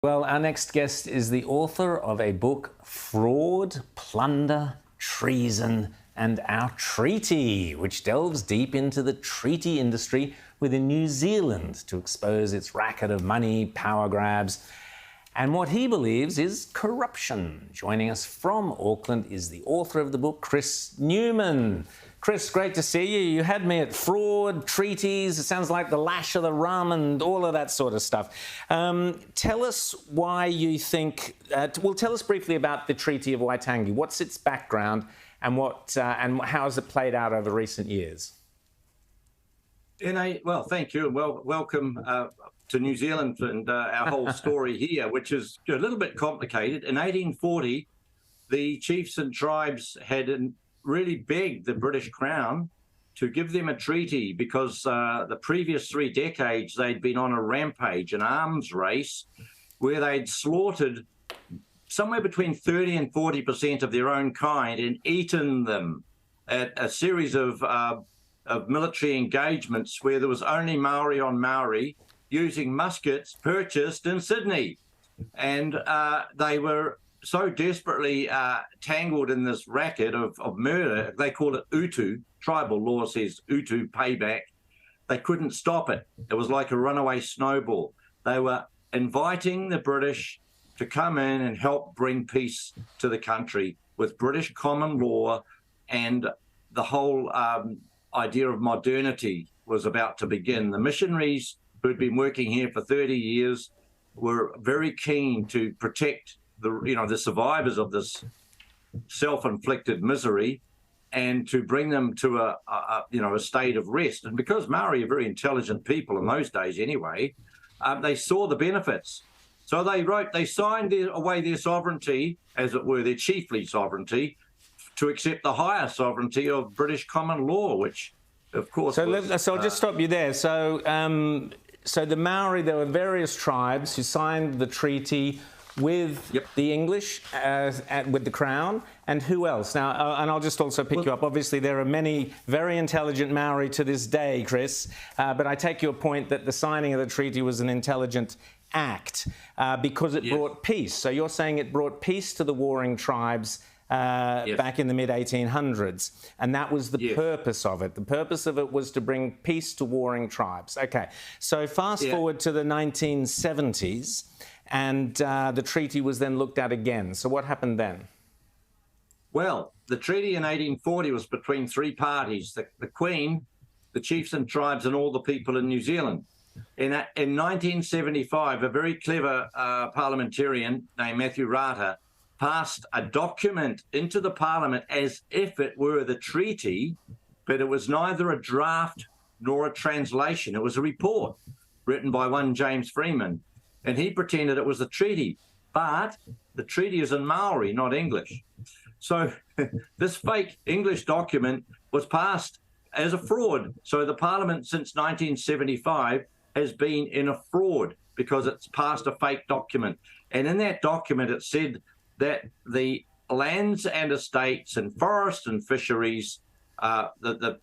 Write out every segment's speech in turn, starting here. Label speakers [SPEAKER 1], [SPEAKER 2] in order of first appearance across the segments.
[SPEAKER 1] Well, our next guest is the author of a book, Fraud, Plunder, Treason, and Our Treaty, which delves deep into the treaty industry within New Zealand to expose its racket of money, power grabs, and what he believes is corruption. Joining us from Auckland is the author of the book, Chris Newman. Chris, great to see you. You had me at fraud, treaties. It sounds like the lash of the rum and all of that sort of stuff. Tell us why you think... tell us briefly about the Treaty of Waitangi. What's its background and how has it played out over recent years?
[SPEAKER 2] Well, thank you. Well, welcome to New Zealand and our whole story here, which is a little bit complicated. In 1840, the chiefs and tribes had really begged the British Crown to give them a treaty because the previous 3 decades they'd been on a rampage, an arms race, where they'd slaughtered somewhere between 30 and 40% of their own kind and eaten them at a series of military engagements where there was only Maori on Maori using muskets purchased in Sydney. And they were so desperately tangled in this racket of murder, they call it utu. Tribal law says utu, payback. They couldn't stop it. It was like a runaway snowball. They were inviting the British to come in and help bring peace to the country with British common law, and the whole idea of modernity was about to begin. The missionaries who'd been working here for 30 years were very keen to protect the survivors of this self-inflicted misery and to bring them to a state of rest. And because Maori are very intelligent people in those days anyway, they saw the benefits. So they signed away their sovereignty, as it were, their chiefly sovereignty, to accept the higher sovereignty of British common law, which, of course...
[SPEAKER 1] So I'll just stop you there. So the Maori, there were various tribes who signed the treaty with the English, with the Crown, and who else? Now, and I'll just also pick you up. Obviously, there are many very intelligent Maori to this day, Chris, but I take your point that the signing of the treaty was an intelligent act because it brought peace. So you're saying it brought peace to the warring tribes back in the mid-1800s, and that was the purpose of it. The purpose of it was to bring peace to warring tribes. Okay, so fast forward to the 1970s, and the treaty was then looked at again. So what happened then?
[SPEAKER 2] Well, the treaty in 1840 was between 3 parties, the Queen, the chiefs and tribes, and all the people in New Zealand. In 1975, a very clever parliamentarian named Matthew Rata passed a document into the Parliament as if it were the treaty, but it was neither a draft nor a translation. It was a report written by one James Freeman, and he pretended it was the treaty. But the treaty is in Maori, not English. So this fake English document was passed as a fraud. So the Parliament since 1975 has been in a fraud because it's passed a fake document. And in that document, it said that the lands and estates and forests and fisheries, the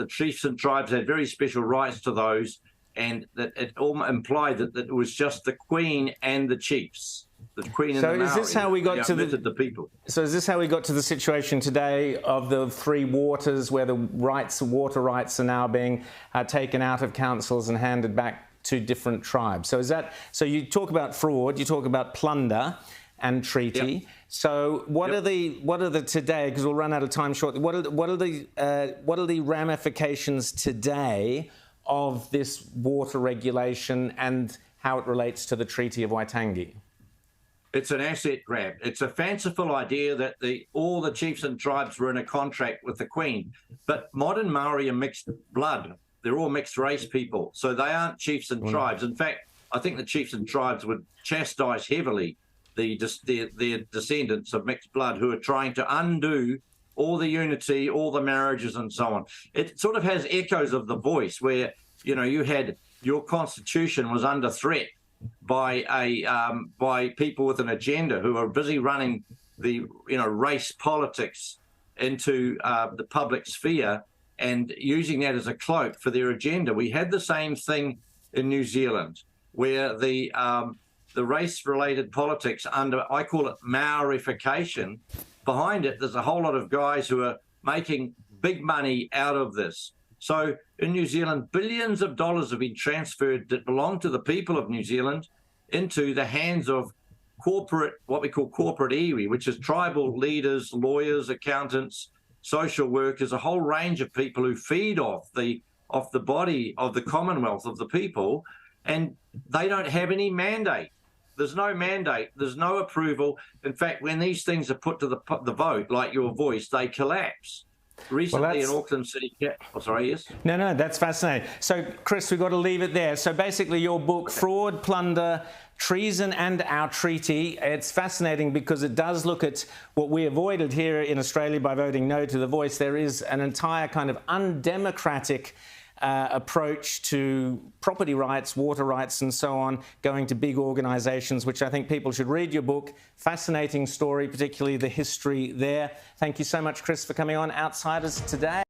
[SPEAKER 2] chiefs and tribes had very special rights to those, and that it all implied that it was just the Queen and the chiefs. The Queen and the Maori.
[SPEAKER 1] So is this how we got to
[SPEAKER 2] the people?
[SPEAKER 1] So is this how we got to the situation today of the 3 waters, where the water rights are now being taken out of councils and handed back to different tribes? So is that? So you talk about fraud, you talk about plunder and treaty. So what are the today? Because we'll run out of time shortly. What are the ramifications today of this water regulation and how it relates to the Treaty of Waitangi?
[SPEAKER 2] It's an asset grab. It's a fanciful idea that all the chiefs and tribes were in a contract with the Queen. But modern Maori are mixed blood. They're all mixed race people. So they aren't chiefs and tribes. In fact, I think the chiefs and tribes would chastise heavily their descendants of mixed blood who are trying to undo all the unity, all the marriages and so on. It sort of has echoes of The Voice, where, you had your constitution was under threat by people with an agenda who are busy running the race politics into the public sphere and using that as a cloak for their agenda. We had the same thing in New Zealand, where the the race-related politics under, I call it Maorification. Behind it, there's a whole lot of guys who are making big money out of this. So in New Zealand, billions of dollars have been transferred that belong to the people of New Zealand into the hands of corporate, what we call corporate iwi, which is tribal leaders, lawyers, accountants, social workers, a whole range of people who feed off the body of the Commonwealth of the people, and they don't have any mandate. There's no mandate. There's no approval. In fact, when these things are put to the vote, like your voice, they collapse. Recently in Auckland City... Oh, sorry, yes?
[SPEAKER 1] No, that's fascinating. So, Chris, we've got to leave it there. So, basically, your book, Fraud, Plunder, Treason and Our Treaty, it's fascinating because it does look at what we avoided here in Australia by voting no to the voice. There is an entire kind of undemocratic approach to property rights, water rights and so on, going to big organisations, which I think people should read your book. Fascinating story, particularly the history there. Thank you so much, Chris, for coming on Outsiders today.